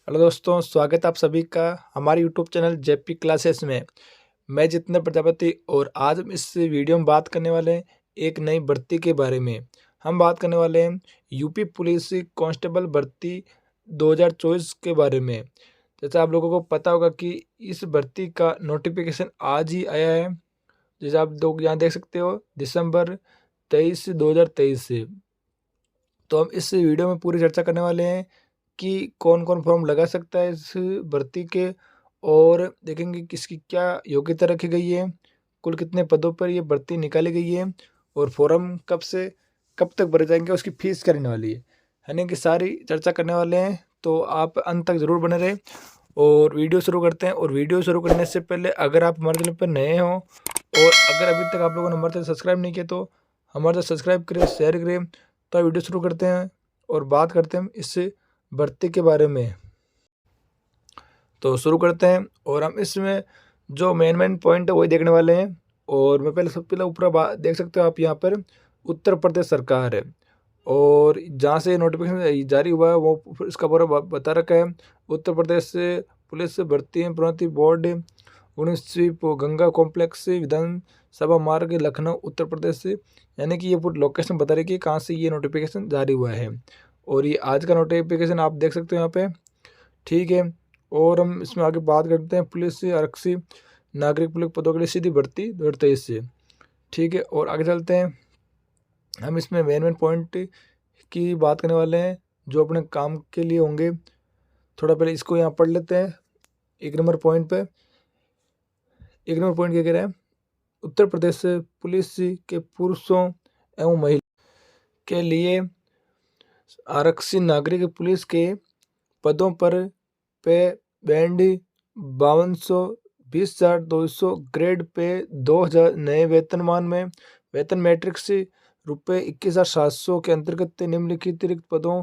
Hello दोस्तों, स्वागत है आप सभी का हमारे यूट्यूब चैनल जेपी क्लासेस में। मैं जितेंद्र प्रजापति और आज हम इस वीडियो में बात करने वाले हैं एक नई भर्ती के बारे में। हम बात करने वाले हैं यूपी पुलिस कांस्टेबल भर्ती 2024 के बारे में। जैसे आप लोगों को पता होगा कि इस भर्ती का नोटिफिकेशन आज ही आया है। जैसे आप लोग यहाँ देख सकते हो, दिसंबर 23 2023 से। तो हम इस वीडियो में पूरी चर्चा करने वाले हैं कि कौन कौन फॉर्म लगा सकता है इस भर्ती के, और देखेंगे किसकी क्या योग्यता रखी गई है, कुल कितने पदों पर ये भर्ती निकाली गई है, और फॉर्म कब से कब तक भरे जाएंगे, उसकी फीस क्या रहने वाली है, यानी कि सारी चर्चा करने वाले हैं। तो आप अंत तक ज़रूर बने रहें और वीडियो शुरू करते हैं। और वीडियो शुरू करने से पहले अगर आप हमारे चैनल पर नए हो और अगर अभी तक आप लोगों ने हमारे चैनल सब्सक्राइब नहीं किया तो हमारे चैनल सब्सक्राइब करें, शेयर करें। तो वीडियो शुरू करते हैं और बात करते हैं इस भर्ती के बारे में। तो शुरू करते हैं और हम इसमें जो मेन पॉइंट है वही देखने वाले हैं। और मैं पहले सबसे पहले ऊपर देख सकते हो आप, यहाँ पर उत्तर प्रदेश सरकार है और जहाँ से नोटिफिकेशन जारी हुआ है वो इसका पूरा बता रखा है। उत्तर प्रदेश से पुलिस भर्ती प्रोन्नति बोर्ड 19वीं गंगा कॉम्प्लेक्स विधानसभा मार्ग लखनऊ उत्तर प्रदेश से, यानी कि ये पूरी लोकेशन बता रही है कि कहाँ से ये नोटिफिकेशन जारी हुआ है। और ये आज का नोटिफिकेशन आप देख सकते हो यहाँ पे, ठीक है। और हम इसमें आगे बात करते हैं पुलिस आरक्षी नागरिक पुलिस पदों के लिए सीधी भर्ती 2023 से, ठीक है। और आगे चलते हैं, हम इसमें मेन पॉइंट की बात करने वाले हैं जो अपने काम के लिए होंगे। थोड़ा पहले इसको यहाँ पढ़ लेते हैं। एक नंबर पॉइंट क्या कह रहा है, उत्तर प्रदेश पुलिस के पुरुषों एवं महिला के लिए आरक्षी नागरिक पुलिस के पदों पर पे बैंड 52,20,200 ग्रेड पे 2,000 नए वेतनमान में वेतन मैट्रिक्स रुपये 21,700 के अंतर्गत निम्नलिखित रिक्त पदों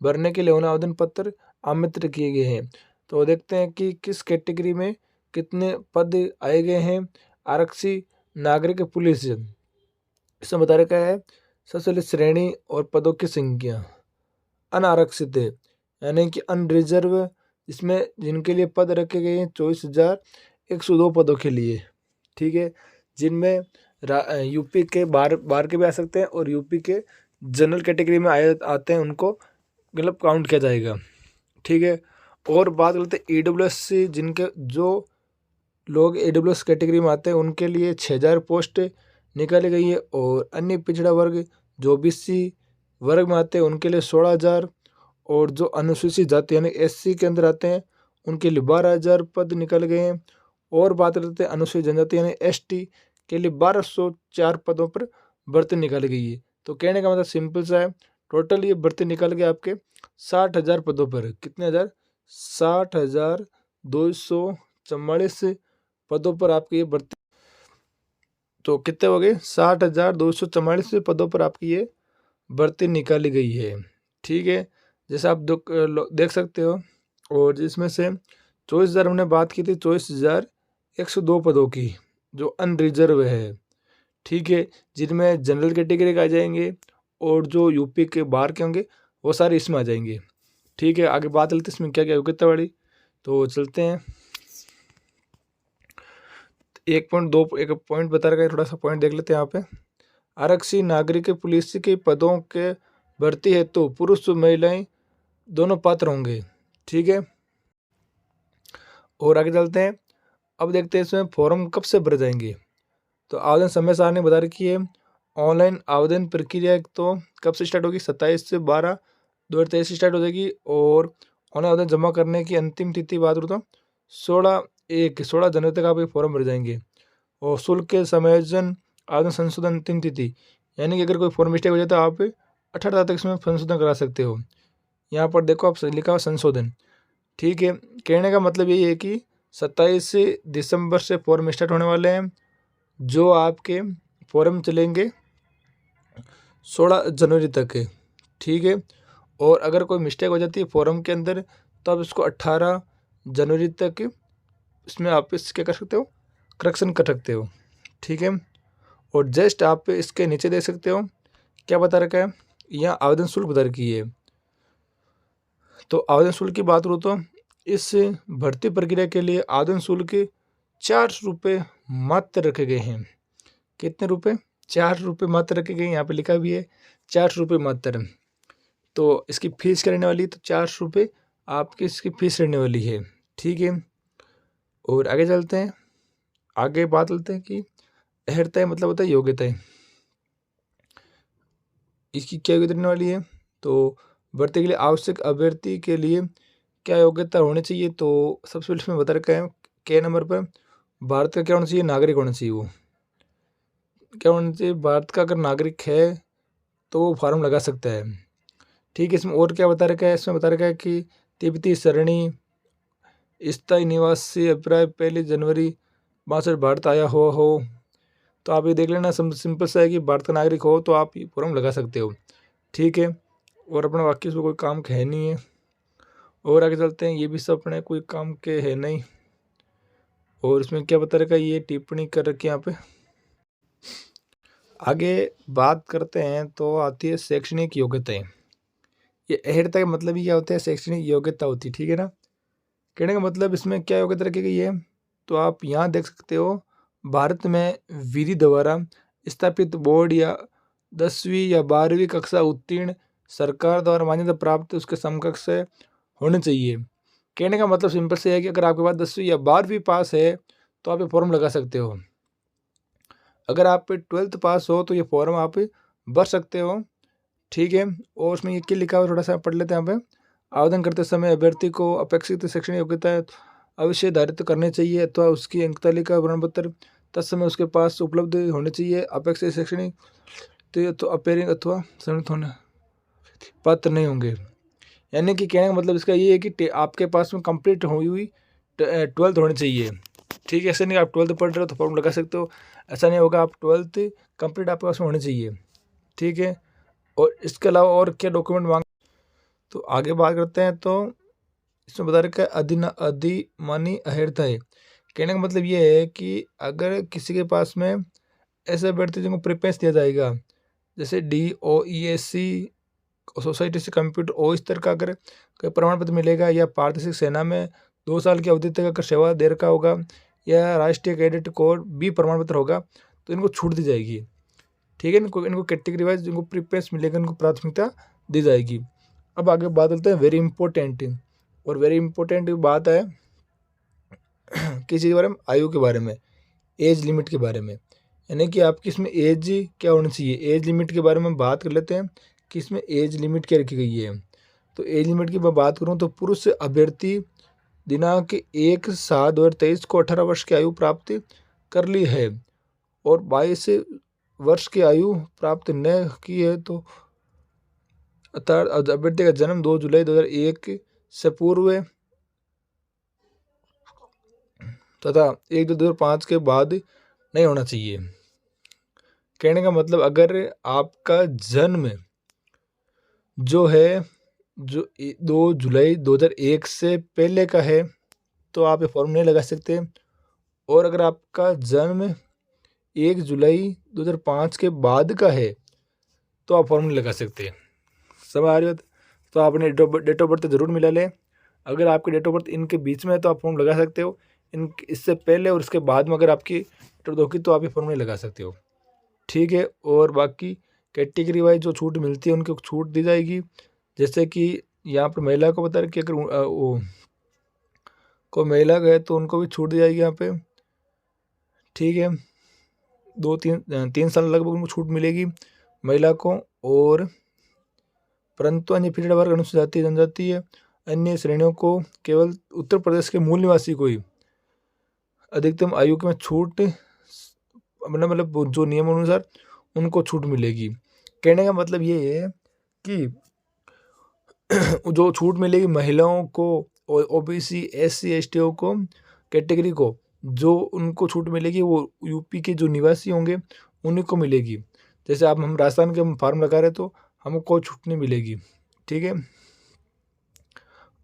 भरने के लिए होने आवेदन पत्र आमंत्रित किए गए हैं। तो देखते हैं कि किस कैटेगरी में कितने पद आए गए हैं। आरक्षी नागरिक पुलिस, इसमें बता रखा है सबसे पहले श्रेणी और पदों की संख्या। अनारक्षित है यानी कि अनरिजर्व, इसमें जिनके लिए पद रखे गए हैं 24,102 पदों के लिए, ठीक है। जिनमें यूपी के बाहर के भी आ सकते हैं और यूपी के जनरल कैटेगरी में आते हैं, उनको मतलब काउंट किया जाएगा, ठीक है। और बात करते हैं EWS, जिनके जो लोग EWS कैटेगरी में आते हैं उनके लिए 6,000 पोस्ट निकाली गई है। और अन्य पिछड़ा वर्ग जो BC वर्ग में आते हैं उनके लिए 16,000, और जो अनुसूचित जाति यानी SC के अंदर आते हैं उनके लिए 12,000 पद निकल गए हैं। और बात करते हैं अनुसूचित जनजाति यानी ST के लिए 1,204 पदों पर भर्ती निकाली गई है। तो कहने का मतलब सिंपल सा है, टोटल ये भर्ती निकल गए आपके 60,000 पदों पर। कितने हज़ार? 60,244 पदों पर आपकी ये भर्ती। तो कितने हो गए? 60,244 पदों पर आपकी ये भर्ती निकाली गई है, ठीक है। जैसे आप देख सकते हो। और जिसमें से 24,000 हमने बात की थी, 24,102 पदों की जो अनरिजर्व है, ठीक है, जिनमें जनरल कैटेगरी के आ जाएंगे और जो यूपी के बाहर के होंगे वो सारे इसमें आ जाएंगे, ठीक है। आगे बात चलते इसमें क्या क्या योग्यता वाली, तो चलते हैं। एक पॉइंट बता रखा है, थोड़ा सा पॉइंट देख लेते हैं यहाँ पे। आरक्षी नागरिक पुलिस के पदों के भर्ती हेतु पुरुष महिलाएं दोनों पात्र होंगे, ठीक है। और आगे चलते हैं, अब देखते हैं इसमें फॉर्म कब से भरे जाएंगे। तो आवेदन समय सारणी बता रखी है। ऑनलाइन आवेदन प्रक्रिया तो कब से स्टार्ट होगी? 27/12/2023 से स्टार्ट हो जाएगी। और ऑनलाइन आवेदन जमा करने की अंतिम तिथि बात करूँ तो 16 जनवरी तक आप ये फॉर्म भर जाएंगे। और शुल्क के समायोजन आवेदन संशोधन अंतिम तिथि, यानी कि अगर कोई फॉर्म मिस्टेक हो जाए तो आप 18 तारीख तक इसमें संशोधन करा सकते हो। यहाँ पर देखो आप लिखा हुआ संशोधन, ठीक है। कहने का मतलब यही है कि 27 दिसंबर से फॉर्म स्टार्ट होने वाले हैं, जो आपके फॉर्म चलेंगे 16 जनवरी तक है, ठीक है। और अगर कोई मिस्टेक हो जाती है फॉर्म के अंदर तो आप इसको 18 जनवरी तक इसमें आप क्या कर सकते हो, करेक्शन कर सकते हो, ठीक है। और जस्ट आप इसके नीचे देख सकते हो क्या बता रखा है, यहाँ आवेदन शुल्क बता रखी है। तो आवेदन शुल्क की बात करूँ तो इस भर्ती प्रक्रिया के लिए आवेदन शुल्क 4 रुपये मात्र रखे गए हैं। कितने रुपए? 4 रुपये मात्र रखे गए, यहाँ पे लिखा भी है 4 रुपये मात्र। तो इसकी फीस क्या रहने वाली है? तो 4 रुपये आपकी इसकी फीस रहने वाली है। ठीक है, और आगे चलते हैं। आगे बात करते हैं कि अर्हता मतलब होता है योग्यता। इसकी क्या योग्यता रहने वाली है? तो भर्ती के लिए आवश्यक अभ्यर्थी के लिए क्या योग्यता होनी चाहिए? तो सबसे पहले इसमें बता रखा है के नंबर पर भारत का क्या होना चाहिए? नागरिक होना चाहिए। वो क्या होना चाहिए? भारत का अगर नागरिक है तो वो फॉर्म लगा सकता है। ठीक है, इसमें और क्या बता रखा है? इसमें बता रखा है कि तिब्बती सरणी स्थायी निवासी अभिप्राय 1 जनवरी 62 भारत आया हो। तो आप ये देख लेना, सिंपल सा है कि भारत का नागरिक हो तो आप ये फॉर्म लगा सकते हो। ठीक है, और अपना वाक्य इसमें कोई काम के है नहीं है। और आगे चलते हैं, ये भी सब अपने कोई काम के है नहीं। और इसमें क्या बता रखा है? ये टिप्पणी कर रखी है यहाँ पे। आगे बात करते हैं तो आती है शैक्षणिक योग्यताएं। ये अर्हता का मतलब ही क्या होता है? शैक्षणिक योग्यता होती है। ठीक है ना। कहने का मतलब इसमें क्या योग्यता रखी गई है? तो आप यहाँ देख सकते हो, भारत में विधि द्वारा स्थापित बोर्ड या 10वीं या 12वीं कक्षा उत्तीर्ण सरकार द्वारा मान्यता प्राप्त उसके समकक्ष होने चाहिए। कहने का मतलब सिंपल से है कि अगर आपके पास 10वीं या 12वीं पास है तो आप ये फॉर्म लगा सकते हो। अगर आप 12th पास हो तो ये फॉर्म आप भर सकते हो। ठीक है, और उसमें ये क्या लिखा हुआ थोड़ा सा पढ़ लेते हैं यहाँ पे। आवेदन करते समय अभ्यर्थी को अपेक्षित शैक्षणिक योग्यता अवश्य धारित करनी चाहिए अथवा उसकी अंक तालिका प्रमाण पत्र तत्समय उसके पास उपलब्ध होने चाहिए। अपेक्षित शैक्षणिक तो अपेयरिंग अथवा सम्मिलित होने पात्र नहीं होंगे। यानी कि कहने का मतलब इसका ये है कि आपके पास में कंप्लीट हुई 12th होनी चाहिए। ठीक है, ऐसे नहीं आप 12th पढ़ रहे हो तो फॉर्म लगा सकते हो, ऐसा नहीं होगा। आप 12th कंप्लीट आपके पास में होनी चाहिए। ठीक है, और इसके अलावा और क्या डॉक्यूमेंट मांग, तो आगे बात करते हैं। तो इसमें बता रखा है अधिमानी अर्हता है। कहने का मतलब ये है कि अगर किसी के पास में ऐसे अभ्यर्थी जिनको प्रेफरेंस दिया जाएगा, जैसे DOESC सोसाइटी से कंप्यूटर ओ स्तर का अगर कोई प्रमाण पत्र मिलेगा, या पारदर्शक सेना में 2 साल की अवधि तक अगर सेवा दे रखा होगा, या राष्ट्रीय कैडेट कोर B प्रमाण पत्र होगा, तो इनको छूट दी जाएगी। ठीक है, इनको कैटेगरी वाइज जिनको प्रेफरेंस मिलेगा इनको प्राथमिकता दी जाएगी। अब आगे बात करते हैं वेरी इंपॉर्टेंट, और वेरी इंपॉर्टेंट बात है किसी चीज़ के बारे में, आयु के बारे में, एज लिमिट के बारे में। यानी कि आपकी इसमें एज क्या होनी चाहिए, एज लिमिट के बारे में बात कर लेते हैं कि इसमें एज लिमिट क्या रखी गई है। तो एज लिमिट की मैं बात करूँ तो पुरुष अभ्यर्थी दिनांक 1/7/2023 को 18 वर्ष की आयु प्राप्त कर ली है और 22 वर्ष की आयु प्राप्त न की है तो अर्थात अभ्यर्थी का जन्म 2 जुलाई 2001 से पूर्व तथा 1/2/2005 के बाद नहीं होना चाहिए। कहने का मतलब अगर आपका जन्म जो है जो 2 जुलाई 2001 से पहले का है तो आप ये फॉर्म नहीं लगा सकते, और अगर आपका जन्म 1 जुलाई 2005 के बाद का है तो आप फॉर्म नहीं लगा सकते। समझ आ रही हो? तो आपने डेट ऑफ बर्थ ज़रूर मिला लें। अगर आपकी डेट ऑफ बर्थ इनके बीच में है तो आप फॉर्म लगा सकते हो। इससे पहले और इसके बाद में अगर आपकी डेट ऑफ होगी तो आप ये फॉर्म नहीं लगा सकते हो। ठीक है, और बाकी कैटेगरी वाइज जो छूट मिलती है उनको छूट दी जाएगी। जैसे कि यहाँ पर महिला को बता रहे कि अगर वो को महिला गए तो उनको भी छूट दी जाएगी यहाँ पे। ठीक है, 3 साल लगभग उनको छूट मिलेगी महिला को। और परंतु अन्य पिछड़ा वर्ग अनुसूचित जाति जनजाति अन्य श्रेणियों को केवल उत्तर प्रदेश के मूल निवासी को ही अधिकतम आयु में छूट मतलब जो नियम अनुसार उनको छूट मिलेगी। कहने का मतलब ये है कि जो छूट मिलेगी महिलाओं को और OBC SC ST को कैटेगरी को जो उनको छूट मिलेगी वो यूपी के जो निवासी होंगे उन्हीं को मिलेगी। जैसे आप हम राजस्थान के फॉर्म लगा रहे तो हमको कोई छूट नहीं मिलेगी। ठीक है,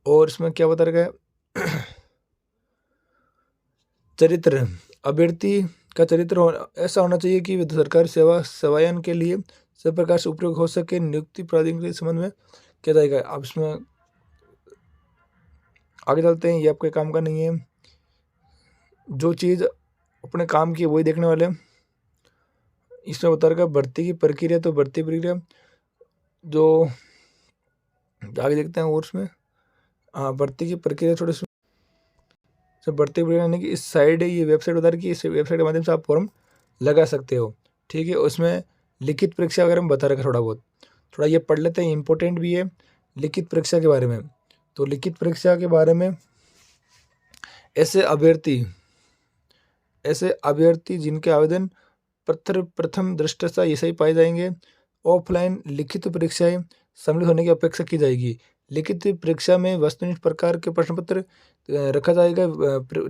और इसमें क्या बता रखा है चरित्र, अभ्यर्थी का चरित्र ऐसा होना चाहिए कि वे सरकारी सेवायन के लिए सब प्रकार से उपयोग हो सके। नियुक्ति प्राधिकरण के संबंध में क्या जाएगा। अब इसमें आगे चलते हैं, ये आपके काम का नहीं है। जो चीज़ अपने काम की है वही देखने वाले हैं। इसमें बता रखा भर्ती की प्रक्रिया, तो भर्ती प्रक्रिया जो आगे देखते हैं और उसमें भर्ती की प्रक्रिया थोड़ी सी भर्ती प्रक्रिया यानी कि इस साइड है, ये वेबसाइट बता रही कि इस वेबसाइट के माध्यम से आप फॉर्म लगा सकते हो। ठीक है, उसमें लिखित परीक्षा वगैरह में बता रखा थोड़ा ये पढ़ लेते हैं, इंपॉर्टेंट भी है लिखित परीक्षा के बारे में। तो लिखित परीक्षा के बारे में ऐसे अभ्यर्थी जिनके आवेदन पत्र प्रथम दृष्टया ये सही पाए जाएंगे, ऑफलाइन लिखित परीक्षाएं सम्मिलित होने की अपेक्षा की जाएगी। लिखित परीक्षा में वस्तुनिष्ठ प्रकार के प्रश्न पत्र रखा जाएगा।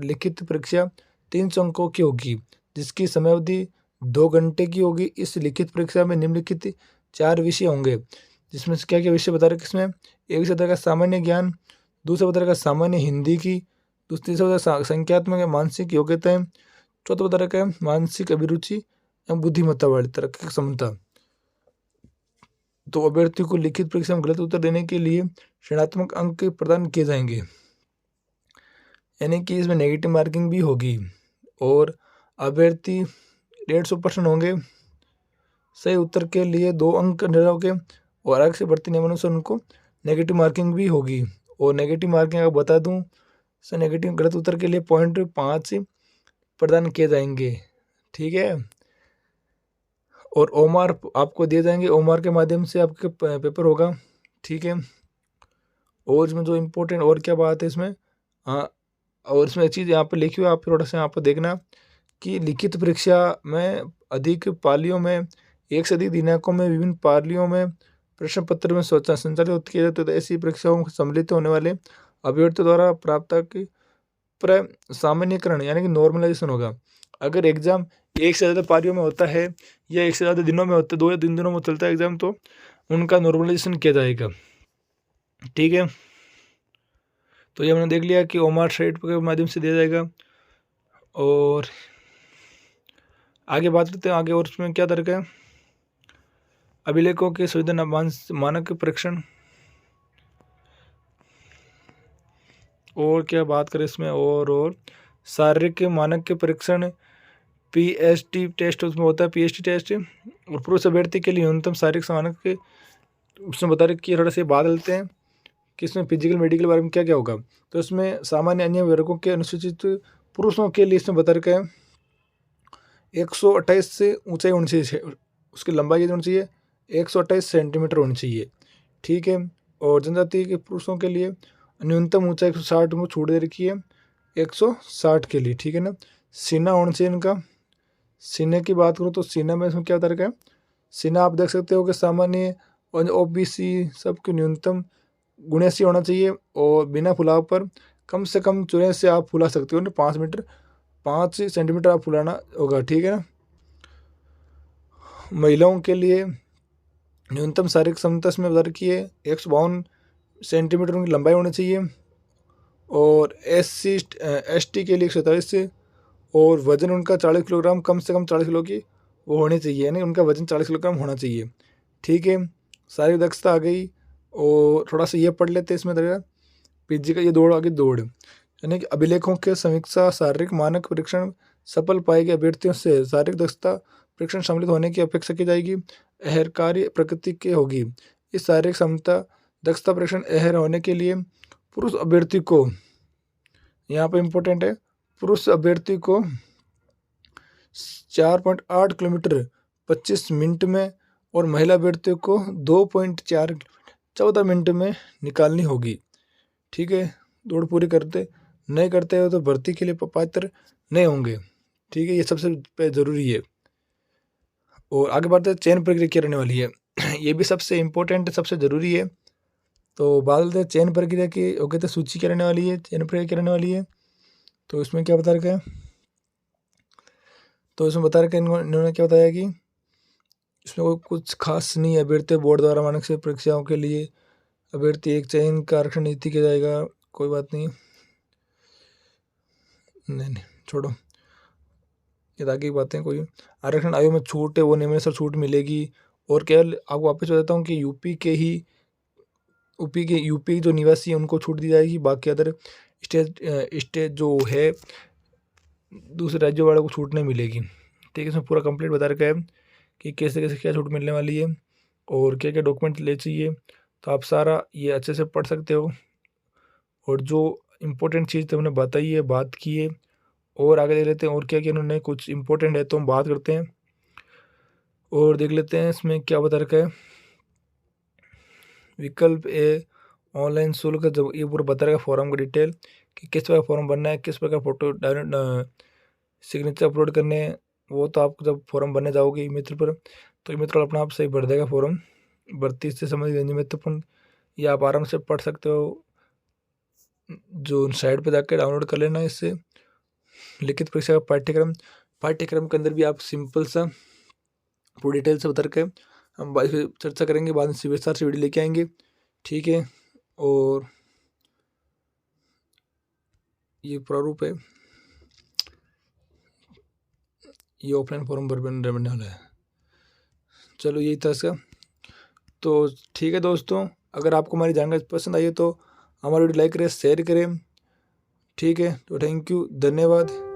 लिखित परीक्षा 300 अंकों की होगी, जिसकी समयावधि 2 घंटे की होगी। इस लिखित परीक्षा में निम्नलिखित 4 विषय होंगे, जिसमें से क्या क्या विषय बता रहे किसमें। एक विषय बता रखा सामान्य ज्ञान, दूसरा बता रखा सामान्य हिंदी की, दूसरी बता रखा संख्यात्मक या मानसिक योग्यताएं, चौथा बता रखा है मानसिक अभिरुचि एवं बुद्धिमत्ता वाली तार्किक क्षमता। तो अभ्यर्थी को लिखित परीक्षा में गलत उत्तर देने के लिए ऋणात्मक अंक प्रदान किए जाएंगे, यानी कि इसमें नेगेटिव मार्किंग भी होगी। और अभ्यर्थी 150% होंगे, सही उत्तर के लिए 2 अंक होंगे, और अलग से भर्ती नियमानुसार उनको नेगेटिव मार्किंग भी होगी। और नेगेटिव मार्किंग अगर बता दूं, सर नेगेटिव गलत उत्तर के लिए 0.5 प्रदान किए जाएंगे। ठीक है, और ओमार आपको दिए जाएंगे, ओमार के माध्यम से आपके पेपर होगा। ठीक है, और इसमें जो इम्पोर्टेंट और क्या बात है इसमें, और इसमें एक चीज़ यहाँ पर लिखी हुई है, आप थोड़ा सा यहाँ पर देखना कि लिखित परीक्षा में अधिक पालियों में 1 से अधिक दिनांकों में विभिन्न पालियों में प्रश्न पत्र में संचालित किया जाता है। तो ऐसी परीक्षाओं में सम्मिलित होने वाले अभ्यर्थियों द्वारा प्राप्त की सामान्यकरण यानी कि नॉर्मलाइजेशन होगा। अगर एग्जाम 1 से ज़्यादा पारियों में होता है या 1 से ज़्यादा दिनों में होता है, 2 या 3 दिनों में चलता है एग्जाम, तो उनका नॉर्मलाइजेशन किया जाएगा। ठीक है, तो ये हमने देख लिया कि ओमार साइट के माध्यम से दिया जाएगा। और आगे बात करते हैं, आगे और उसमें क्या तरीका है, अभिलेखों के संविधान मानक परीक्षण, और क्या बात करें इसमें, और शारीरिक मानक के परीक्षण PST टेस्ट उसमें होता है, PST टेस्ट। और पुरुष अभ्यर्थी के लिए न्यूनतम शारीरिक मानक के उसमें बता रहे कि थोड़ा से बात लेते हैं कि इसमें फिजिकल मेडिकल के बारे में क्या क्या होगा। तो इसमें सामान्य अन्य वर्गों के अनुसूचित पुरुषों के लिए इसमें बता रखा है 128 से ऊंचाई होनी चाहिए, उसकी लंबाई होनी चाहिए 128 सेंटीमीटर होनी चाहिए। ठीक है, और जनजाति के पुरुषों के लिए न्यूनतम ऊंचाई 160 को छूट दे रखी है 160 के लिए। ठीक है ना, सीना होना चाहिए इनका। सीने की बात करूँ तो सीना में इसमें क्या बता रखा है, सीना आप देख सकते हो कि सामान्य और OBC सबके न्यूनतम 79 होना चाहिए, और बिना फुलाव पर कम से कम 84 से आप फुला सकते हो ना, 5 सेंटीमीटर आप फुलाना होगा। ठीक है ना, महिलाओं के लिए न्यूनतम शारीरिक क्षमता इसमें बता रखी है 152 सेंटीमीटर उनकी लंबाई होनी चाहिए, और SC/ST के लिए 147 से, और वजन उनका 40 किलोग्राम, कम से कम 40 किलो की वो होनी चाहिए, यानी उनका वजन 40 किलोग्राम होना चाहिए। ठीक है, शारीरिक दक्षता आ गई। और थोड़ा सा ये पढ़ लेते हैं इसमें तरह PG का ये दौड़ आगे दौड़, यानी कि अभिलेखों के समीक्षा शारीरिक मानक परीक्षण सफल पाए गए अभ्यर्थियों से शारीरिक दक्षता परीक्षण सम्मिलित होने की अपेक्षा की जाएगी, अहरकारी प्रकृति की होगी। इस शारीरिक क्षमता दक्षता परीक्षण अहर होने के लिए पुरुष अभ्यर्थी को, यहाँ पर इम्पोर्टेंट है, पुरुष अभ्यर्थी को 4.8 किलोमीटर 25 मिनट में, और महिला अभ्यर्थियों को 2.4 14 मिनट में निकालनी होगी। ठीक है, दौड़ पूरी नहीं करते हो तो भर्ती के लिए पात्र नहीं होंगे। ठीक है, ये सबसे ज़रूरी है। और आगे बढ़ते हैं, चयन प्रक्रिया क्या रहने वाली है ये भी सबसे इम्पोर्टेंट सबसे ज़रूरी है। तो बात करते हैं चयन प्रक्रिया की योग्यता सूची क्या रहने वाली है, चयन प्रक्रिया क्या रहने वाली है। तो इसमें क्या बता रखा है, तो इसमें बता रखा है इन्होंने क्या बताया कि इसमें कोई कुछ खास नहीं है। अभ्यर्थी बोर्ड द्वारा मानक से परीक्षाओं के लिए अभ्यर्थी एक चयन का आरक्षण नीति किया जाएगा, कोई बात नहीं, छोड़ो ये आगे की बातें। कोई आरक्षण आयोग में छूट है वो नियमानुसार छूट मिलेगी। और केवल आपको वापस बताता हूँ कि यूपी के ही यूपी जो निवासी हैं उनको छूट दी जाएगी। बाकी अदर स्टेट जो है दूसरे राज्यों वालों को छूट नहीं मिलेगी। ठीक है, इसमें पूरा कंप्लीट बता रखा है कि कैसे कैसे क्या छूट मिलने वाली है और क्या क्या डॉक्यूमेंट ले चाहिए। तो आप सारा ये अच्छे से पढ़ सकते हो और जो इम्पोर्टेंट चीज़ तो हमने बताई है, बात की है। और आगे देख लेते हैं और क्या क्या उन्होंने कुछ इम्पोर्टेंट है तो हम बात करते हैं और देख लेते हैं इसमें क्या बता रखा है। विकल्प ए ऑनलाइन शुल्क, जब ये पूरा बता रखा है फॉर्म का डिटेल कि किस प्रकार फॉर्म भरना है, किस प्रकार फोटो डाउनलोड सिग्नेचर अपलोड करने हैं। वो तो आप जब फॉर्म भरने जाओगे ई मित्र पर तो ई मित्र अपना आप सही भर देगा फॉर्म। भर्ती से संबंधित महत्वपूर्ण ये आप आराम से पढ़ सकते हो, जो साइट पे जाकर डाउनलोड कर लेना। इससे लिखित परीक्षा का पाठ्यक्रम के अंदर भी आप सिंपल सा पूरी डिटेल से बता के हम बाद में चर्चा करेंगे, बाद में विस्तार से वीडियो लेके आएंगे। ठीक है, और ये प्रारूप है, ये ऑफलाइन फॉर्म भरने वाला है। चलो यही था इसका। तो ठीक है दोस्तों, अगर आपको हमारी जानकारी पसंद आई है तो हमारी वीडियो लाइक करें, शेयर करें। ठीक है, तो थैंक यू, धन्यवाद।